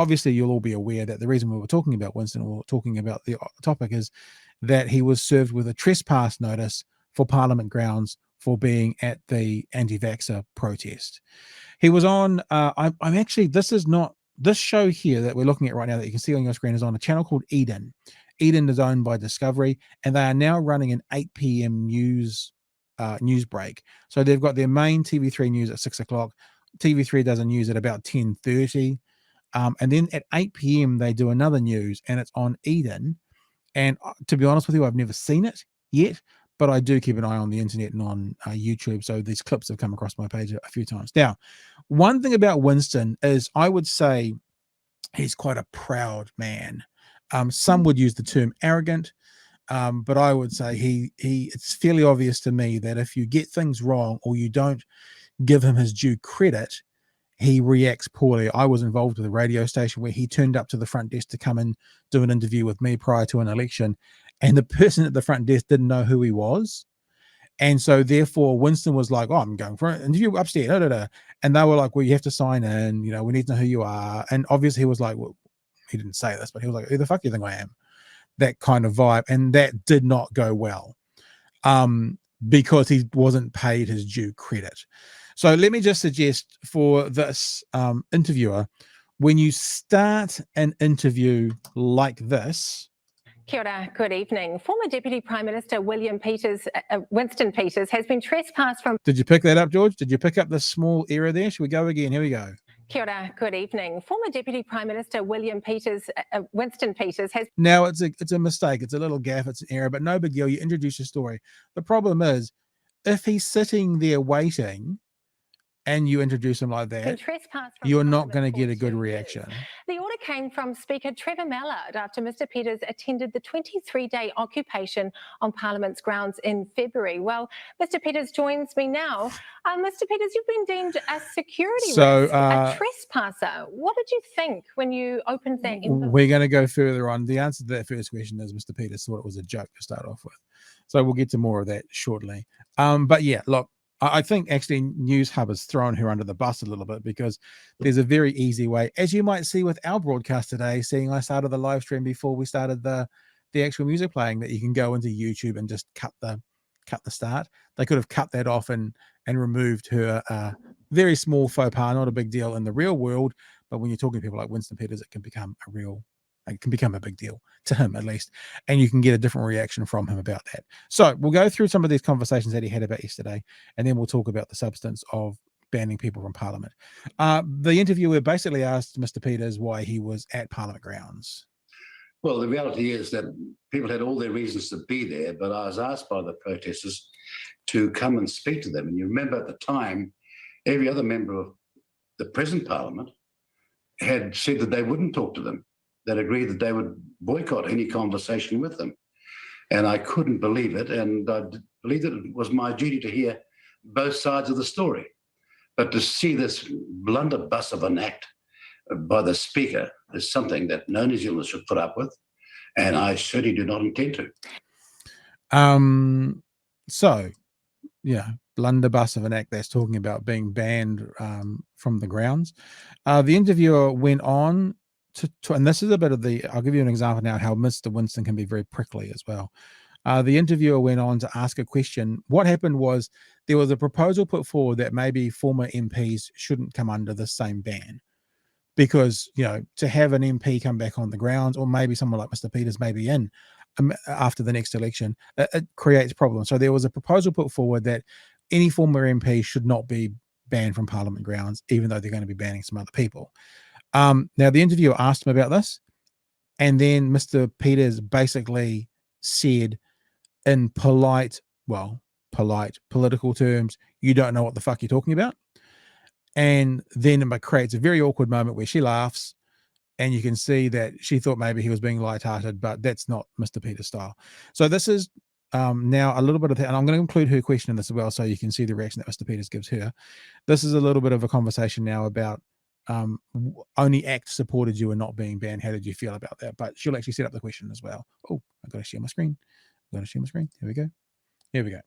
obviously you'll all be aware that the reason we were talking about Winston, or talking about the topic, is that he was served with a trespass notice for Parliament grounds for being at the anti-vaxxer protest. He was on, I'm actually, this show here that we're looking at right now that you can see on your screen is on a channel called Eden. Eden is owned by Discovery, and they are now running an 8 p.m. news break. So they've got their main TV3 news at 6 o'clock. TV3 does a news at about 10:30. And then at 8 p.m. they do another news, and it's on Eden. And to be honest with you, I've never seen it yet, but I do keep an eye on the internet and on YouTube. So these clips have come across my page a few times. Now, one thing about Winston is I would say he's quite a proud man. Some would use the term arrogant, but I would say it's fairly obvious to me that if you get things wrong or you don't give him his due credit, he reacts poorly. I was involved with a radio station where he turned up to the front desk to come and do an interview with me prior to an election, and the person at the front desk didn't know who he was. And so therefore Winston was like, oh, I'm going for an interview upstairs. Da, da, da. And they were like, well, you have to sign in, we need to know who you are. And obviously he was like, well, he didn't say this, but he was like, who the fuck do you think I am? That kind of vibe. And that did not go well, because he wasn't paid his due credit. So let me just suggest for this interviewer, when you start an interview like this. Kia ora, good evening. Former Deputy Prime Minister Winston Peters has been trespassed from... Did you pick that up, George? Did you pick up the small error there? Should we go again? Here we go. Kia ora, good evening. Former Deputy Prime Minister Winston Peters has... Now, it's a mistake. It's a little gaffe. It's an error, but no big deal. You introduce your story. The problem is, if he's sitting there waiting and you introduce him like that, you're not going to get a good reaction. The order came from Speaker Trevor Mallard after Mr Peters attended the 23-day occupation on Parliament's grounds in February. Well, Mr Peters joins me now. Mr Peters, you've been deemed a security risk, a trespasser. What did you think when you opened that envelope? We're going to go further on. The answer to that first question is Mr Peters thought it was a joke to start off with. So we'll get to more of that shortly. But yeah, look, I think actually News Hub has thrown her under the bus a little bit, because there's a very easy way, as you might see with our broadcast today, seeing I started the live stream before we started the actual music playing, that you can go into YouTube and just cut the start. They could have cut that off and removed her very small faux pas, not a big deal in the real world, but when you're talking to people like Winston Peters, it can become a big deal to him, at least, and you can get a different reaction from him about that. So we'll go through some of these conversations that he had about yesterday, and then we'll talk about the substance of banning people from Parliament. The interviewer basically asked Mr Peters why he was at Parliament grounds. Well, the reality is that people had all their reasons to be there, but I was asked by the protesters to come and speak to them. And you remember at the time, every other member of the present Parliament had said that they wouldn't talk to them, that agreed that they would boycott any conversation with them. And I couldn't believe it, and I believed that it was my duty to hear both sides of the story. But to see this blunderbuss of an act by the Speaker is something that no New Zealander should put up with, and I certainly do not intend to. So, yeah, blunderbuss of an act that's talking about being banned from the grounds. The interviewer went on and this is a bit of I'll give you an example now how Mr. Winston can be very prickly as well. The interviewer went on to ask a question. What happened was there was a proposal put forward that maybe former MPs shouldn't come under the same ban, because, to have an MP come back on the grounds, or maybe someone like Mr. Peters may be in after the next election, it creates problems. So there was a proposal put forward that any former MP should not be banned from Parliament grounds, even though they're going to be banning some other people. Now, the interviewer asked him about this, and then Mr. Peters basically said in polite political terms, you don't know what the fuck you're talking about. And then it creates a very awkward moment where she laughs, and you can see that she thought maybe he was being lighthearted, but that's not Mr. Peters' style. So this is now a little bit of that, and I'm going to include her question in this as well, so you can see the reaction that Mr. Peters gives her. This is a little bit of a conversation now about only ACT supported you and not being banned. How did you feel about that? But she'll actually set up the question as well. Oh, I've got to share my screen. Here we go.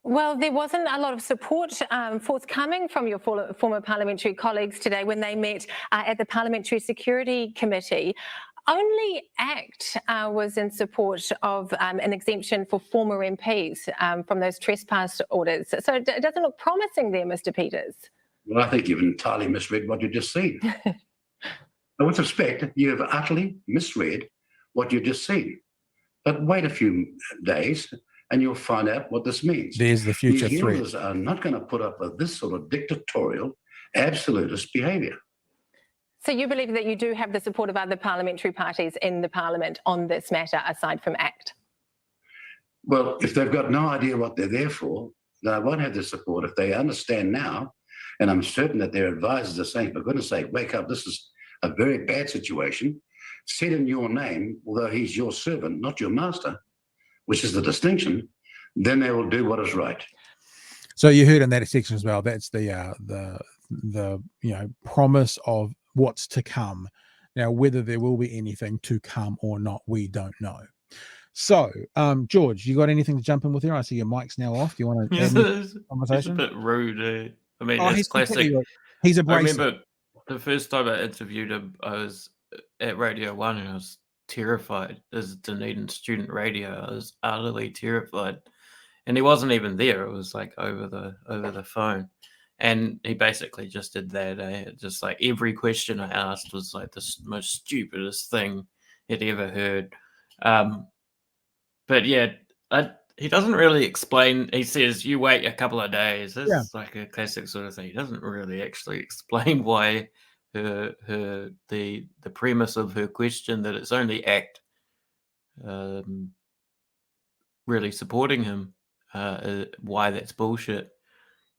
Well, there wasn't a lot of support forthcoming from your former parliamentary colleagues today when they met at the Parliamentary Security Committee. Only ACT was in support of an exemption for former MPs from those trespass orders. So it doesn't look promising there, Mr. Peters. Well, I think you've entirely misread what you've just seen. With respect, you have utterly misread what you've just seen. But wait a few days and you'll find out what this means. There's the future New threat. Zealanders are not going to put up with this sort of dictatorial, absolutist behaviour. So you believe that you do have the support of other parliamentary parties in the parliament on this matter, aside from ACT? Well, if they've got no idea what they're there for, they won't have the support. If they understand now, and I'm certain that their advisors are saying, for goodness sake, wake up, this is a very bad situation, said in your name, although he's your servant, not your master, which is the distinction, then they will do what is right. So you heard in that section as well, that's the promise of what's to come. Now, whether there will be anything to come or not, we don't know. So, George, you got anything to jump in with here? I see your mic's now off. Do you want to add any conversation? It's a bit rude. I mean, Oh, it's he's classic. completely rude. He's I abrasive. remember the first time I interviewed him, I was at Radio 1 and I was terrified. As Dunedin student radio, I was utterly terrified. And he wasn't even there. It was like over the phone. And he basically just did that. Just like every question I asked was like the most stupidest thing he'd ever heard. But yeah, he doesn't really explain. He says, you wait a couple of days. That's like a classic sort of thing. He doesn't really actually explain why the premise of her question that it's only ACT really supporting him, why that's bullshit.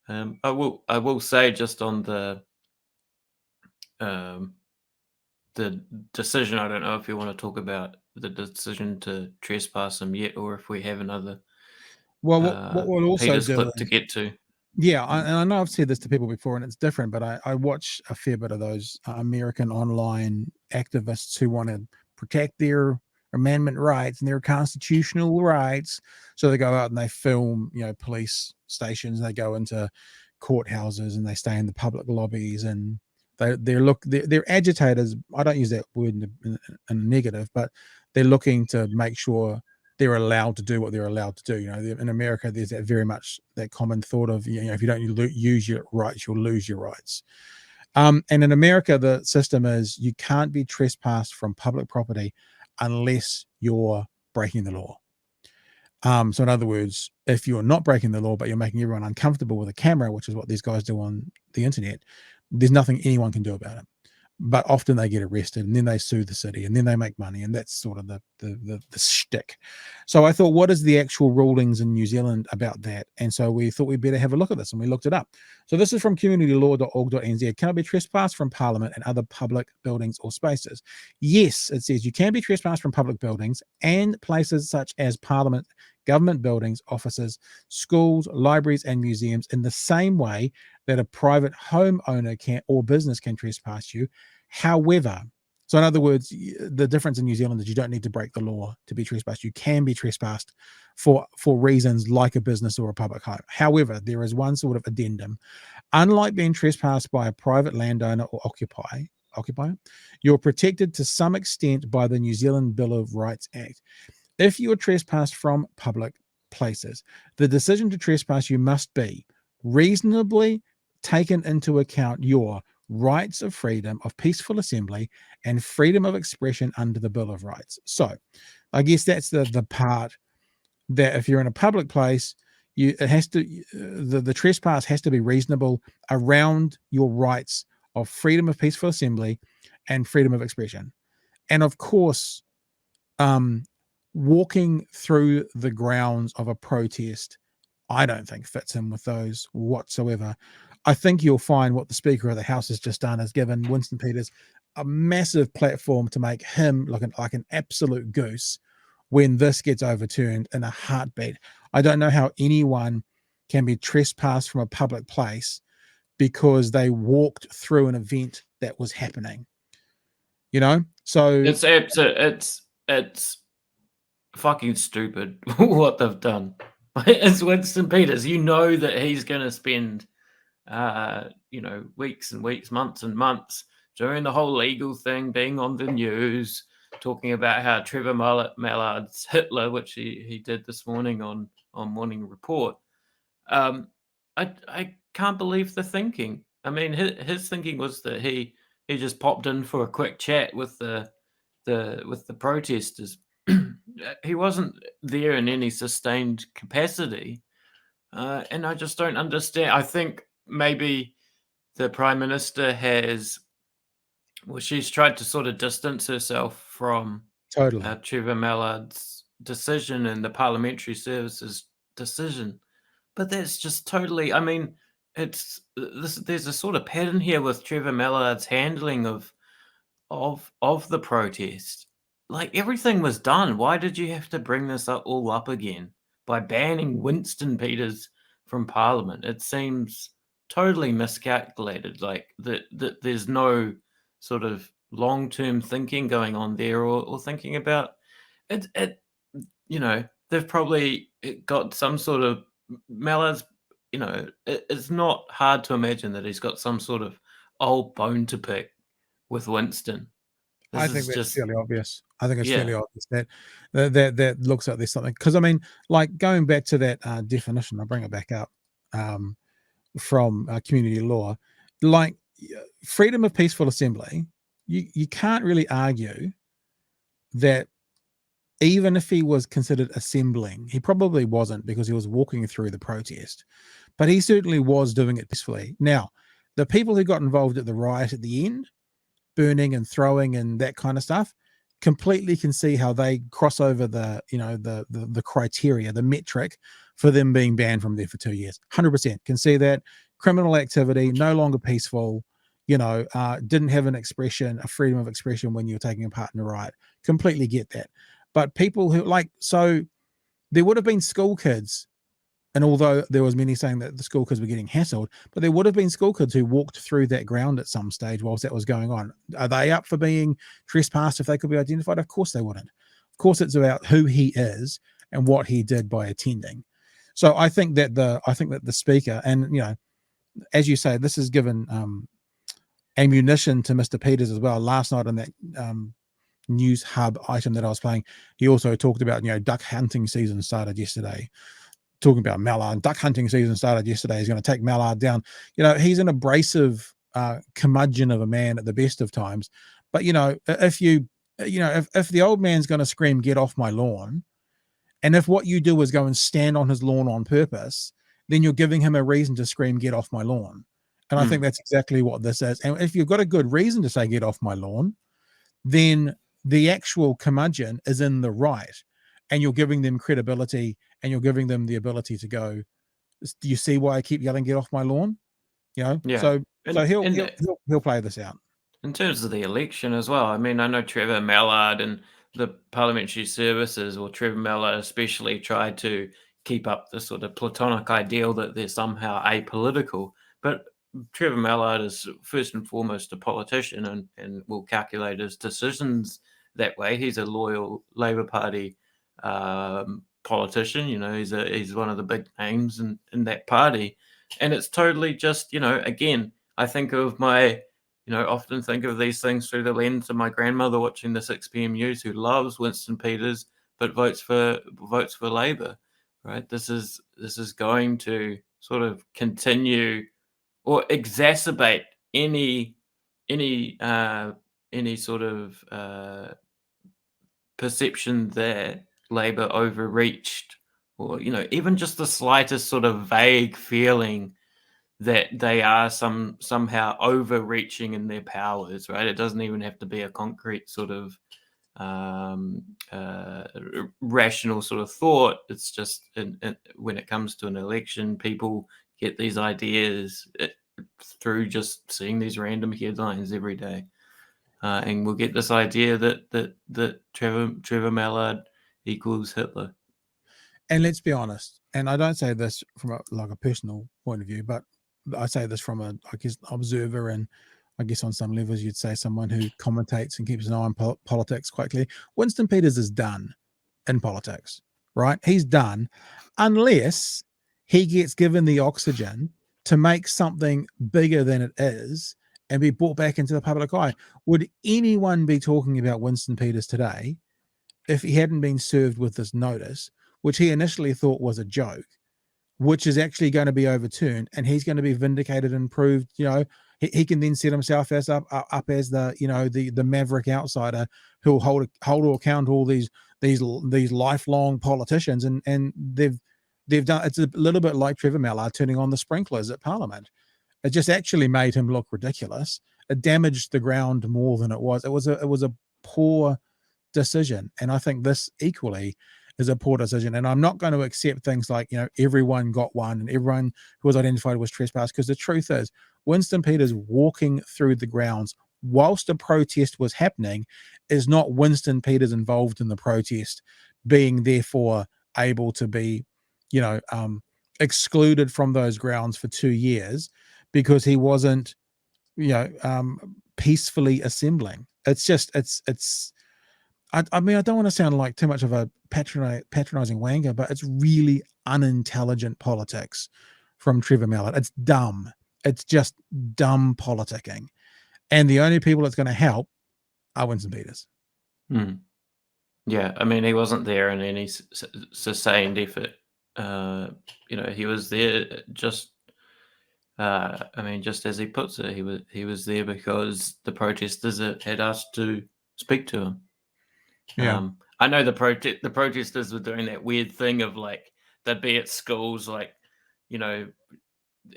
I will say just on the decision, I don't know if you want to talk about the decision to trespass him yet, or if we have another Well, what we'll also Peters do clip to get to. Yeah, and I know I've said this to people before, and it's different, but I watch a fair bit of those American online activists who want to protect their amendment rights and their constitutional rights. So they go out and they film, police stations. They go into courthouses and they stay in the public lobbies, and they're agitators. I don't use that word in a negative, but they're looking to make sure they're allowed to do what they're allowed to do. In America, there's that very much that common thought of, if you don't use your rights, you'll lose your rights. And in America, the system is you can't be trespassed from public property unless you're breaking the law. So in other words, if you're not breaking the law, but you're making everyone uncomfortable with a camera, which is what these guys do on the internet, there's nothing anyone can do about it. But often they get arrested and then they sue the city and then they make money, and that's sort of the shtick. So I thought, what is the actual rulings in New Zealand about that? And so we thought we'd better have a look at this, and we looked it up. So this is from communitylaw.org.nz. Can I be trespassed from Parliament and other public buildings or spaces? Yes, it says you can be trespassed from public buildings and places such as Parliament, government buildings, offices, schools, libraries, and museums in the same way that a private homeowner can or business can trespass you. However, so in other words, the difference in New Zealand is you don't need to break the law to be trespassed. You can be trespassed for reasons like a business or a public home. However, there is one sort of addendum. Unlike being trespassed by a private landowner or occupier, you're protected to some extent by the New Zealand Bill of Rights Act. If you are trespassed from public places, the decision to trespass you must be reasonably taken into account your rights of freedom of peaceful assembly and freedom of expression under the Bill of Rights. So I guess that's the part that if you're in a public place, the trespass has to be reasonable around your rights of freedom of peaceful assembly and freedom of expression. And of course, walking through the grounds of a protest, I don't think fits in with those whatsoever. I think you'll find what the Speaker of the House has just done has given Winston Peters a massive platform to make him look like an absolute goose when this gets overturned in a heartbeat. I don't know how anyone can be trespassed from a public place because they walked through an event that was happening. So It's fucking stupid what they've done. It's Winston Peters. You know that he's going to spend, weeks and weeks, months and months doing the whole legal thing, being on the news, talking about how Trevor Mallard's Hitler, which he did this morning on Morning Report. I can't believe the thinking. I mean, his thinking was that he just popped in for a quick chat with the protesters. He wasn't there in any sustained capacity, and I just don't understand. I think maybe the Prime Minister she's tried to sort of distance herself from Totally. Trevor Mallard's decision and the Parliamentary Services decision. But that's just totally, I mean, there's a sort of pattern here with Trevor Mallard's handling of the protest. Like, everything was done. Why did you have to bring this all up again by banning Winston Peters from Parliament? It seems totally miscalculated. Like that there's no sort of long-term thinking going on there, or thinking about it. They've probably got some sort of Mallard's. It's not hard to imagine that he's got some sort of old bone to pick with Winston. I think that's fairly obvious. I think it's fairly obvious that looks like there's something. Because I mean, like, going back to that definition, I'll bring it back up from community law, like freedom of peaceful assembly. You can't really argue that. Even if he was considered assembling, he probably wasn't, because he was walking through the protest, but he certainly was doing it peacefully. Now, the people who got involved at the riot at the end, burning and throwing and that kind of stuff, completely can see how they cross over the criteria, the metric for them being banned from there for 2 years. 100% can see that. Criminal activity, no longer peaceful, didn't have a freedom of expression when you're taking part in a riot. Completely get that. But people who so there would have been school kids, and although there was many saying that the school kids were getting hassled, but there would have been school kids who walked through that ground at some stage whilst that was going on. Are they up for being trespassed if they could be identified? Of course they wouldn't. Of course, it's about who he is and what he did by attending. So I think that the speaker, and as you say, this has given ammunition to Mr. Peters as well. Last night on that News Hub item that I was playing, he also talked about duck hunting season started yesterday, talking about Mallard. Duck hunting season started yesterday. He's going to take Mallard down. He's an abrasive curmudgeon of a man at the best of times, but if the old man's going to scream, "Get off my lawn," and if what you do is go and stand on his lawn on purpose, then you're giving him a reason to scream, "Get off my lawn." And I think that's exactly what this is. And if you've got a good reason to say, "Get off my lawn," then the actual curmudgeon is in the right, and you're giving them credibility, and you're giving them the ability to go, "Do you see why I keep yelling, 'Get off my lawn'?" Yeah. So he'll play this out. In terms of the election as well, I mean, I know Trevor Mallard and the Parliamentary Services, or Trevor Mallard especially, tried to keep up the sort of platonic ideal that they're somehow apolitical, but Trevor Mallard is first and foremost a politician, and will calculate his decisions that way. He's a loyal Labour Party politician. He's one of the big names in that party, and it's totally just again, I think of often think of these things through the lens of my grandmother watching the 6 p.m. news, who loves Winston Peters but votes for Labour. Right? This is going to sort of continue or exacerbate any sort of perception that Labour overreached, or even just the slightest sort of vague feeling that they are somehow overreaching in their powers. Right? It doesn't even have to be a concrete sort of rational sort of thought. It's just when it comes to an election, people get these ideas through just seeing these random headlines every day, and we'll get this idea that Trevor Mallard equals Hitler. And let's be honest, and I don't say this from a personal point of view, but I say this from a observer, and I guess on some levels you'd say someone who commentates and keeps an eye on politics quite clearly. Winston Peters is done in politics. right? He's done, unless he gets given the oxygen to make something bigger than it is and be brought back into the public eye. Would anyone be talking about Winston Peters today if he hadn't been served with this notice, which he initially thought was a joke, which is actually going to be overturned, and he's going to be vindicated and proved, he can then set himself as up as the the maverick outsider who'll hold to account all these lifelong politicians, and they've done. It's a little bit like Trevor Mallard turning on the sprinklers at Parliament. It just actually made him look ridiculous. It damaged the ground more than it was. It was a poor decision, and I think this equally is a poor decision. And I'm not going to accept things like, everyone got one and everyone who was identified was trespassed, because the truth is Winston Peters walking through the grounds whilst a protest was happening is not Winston Peters involved in the protest being therefore able to be excluded from those grounds for 2 years because he wasn't peacefully assembling. I mean, I don't want to sound like too much of a patronizing wanker, but it's really unintelligent politics from Trevor Mallard. It's dumb. It's just dumb politicking. And the only people it's going to help are Winston Peters. Yeah, I mean, he wasn't there in any sustained effort. He was there just, just as he puts it, he was there because the protesters had asked to speak to him. Yeah. I know the protesters were doing that weird thing of like they'd be at schools like,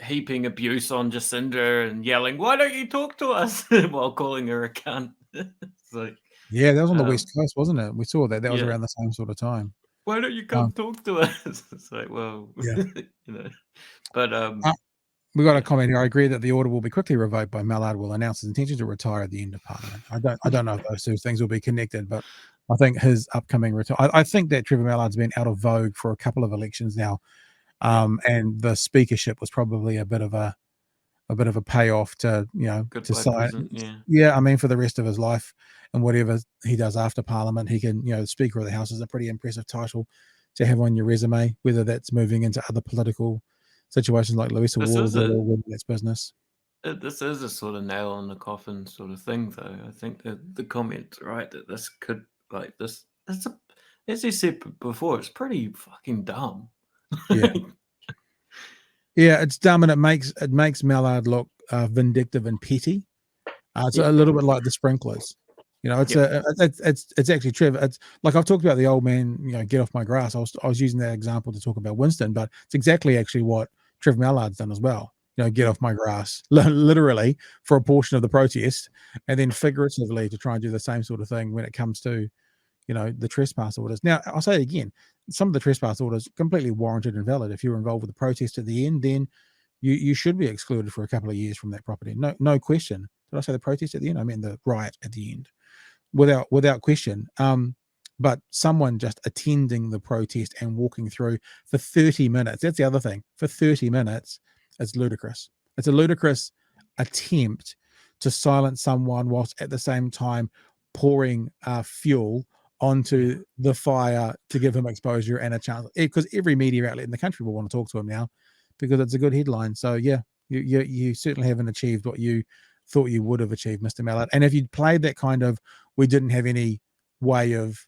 heaping abuse on Jacinda and yelling, "Why don't you talk to us?" while calling her a cunt. It's like, yeah, that was on the West Coast, wasn't it? We saw that. That was yeah. around the same sort of time. Why don't you come talk to us? It's like, well, yeah. But we got a comment here. I agree that the order will be quickly revoked by Mallard will announce his intention to retire at the end of Parliament. I don't know if those two things will be connected, but I think his upcoming retirement. I think that Trevor Mallard's been out of vogue for a couple of elections now, and the speakership was probably a bit of a payoff to to sign. Yeah, I mean, for the rest of his life and whatever he does after Parliament, he can. Speaker of the House is a pretty impressive title to have on your resume, whether that's moving into other political situations like Louisa Ward or whether that's business. This is a sort of nail on the coffin sort of thing, though. I think that the comment's right that this could, like, this, as you said before, it's pretty fucking dumb. Yeah. Yeah, it's dumb, and it makes Mallard look vindictive and petty. It's a little bit like the sprinklers. It's actually Trevor. It's like I've talked about the old man, get off my grass. I was using that example to talk about Winston, but it's exactly actually what Trevor Mallard's done as well. Get off my grass, literally for a portion of the protest, and then figuratively to try and do the same sort of thing when it comes to, the trespass orders. Now, I'll say it again, some of the trespass orders completely warranted and valid. If you're involved with the protest at the end, then you should be excluded for a couple of years from that property. No question. Did I say the protest at the end? I mean the riot at the end. Without question. But someone just attending the protest and walking through for 30 minutes, that's the other thing. For 30 minutes, it's ludicrous. It's a ludicrous attempt to silence someone whilst at the same time pouring fuel onto the fire to give him exposure and a chance. Because every media outlet in the country will want to talk to him now because it's a good headline. So yeah, you certainly haven't achieved what you thought you would have achieved, Mr. Mallard. And if you'd played that kind of, we didn't have any way of,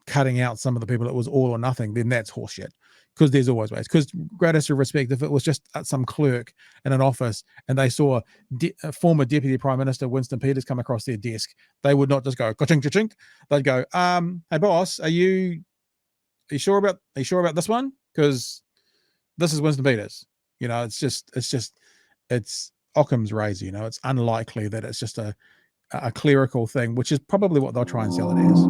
cutting out some of the people, it was all or nothing, then that's horseshit. Because there's always ways. Because greatest of respect, if it was just some clerk in an office and they saw former Deputy Prime Minister Winston Peters come across their desk, they would not just go ka-chink, ka-chink. They'd go, hey boss, are you sure about this one? Because this is Winston Peters. It's Occam's razor. It's unlikely that it's just a clerical thing, which is probably what they'll try and sell it as.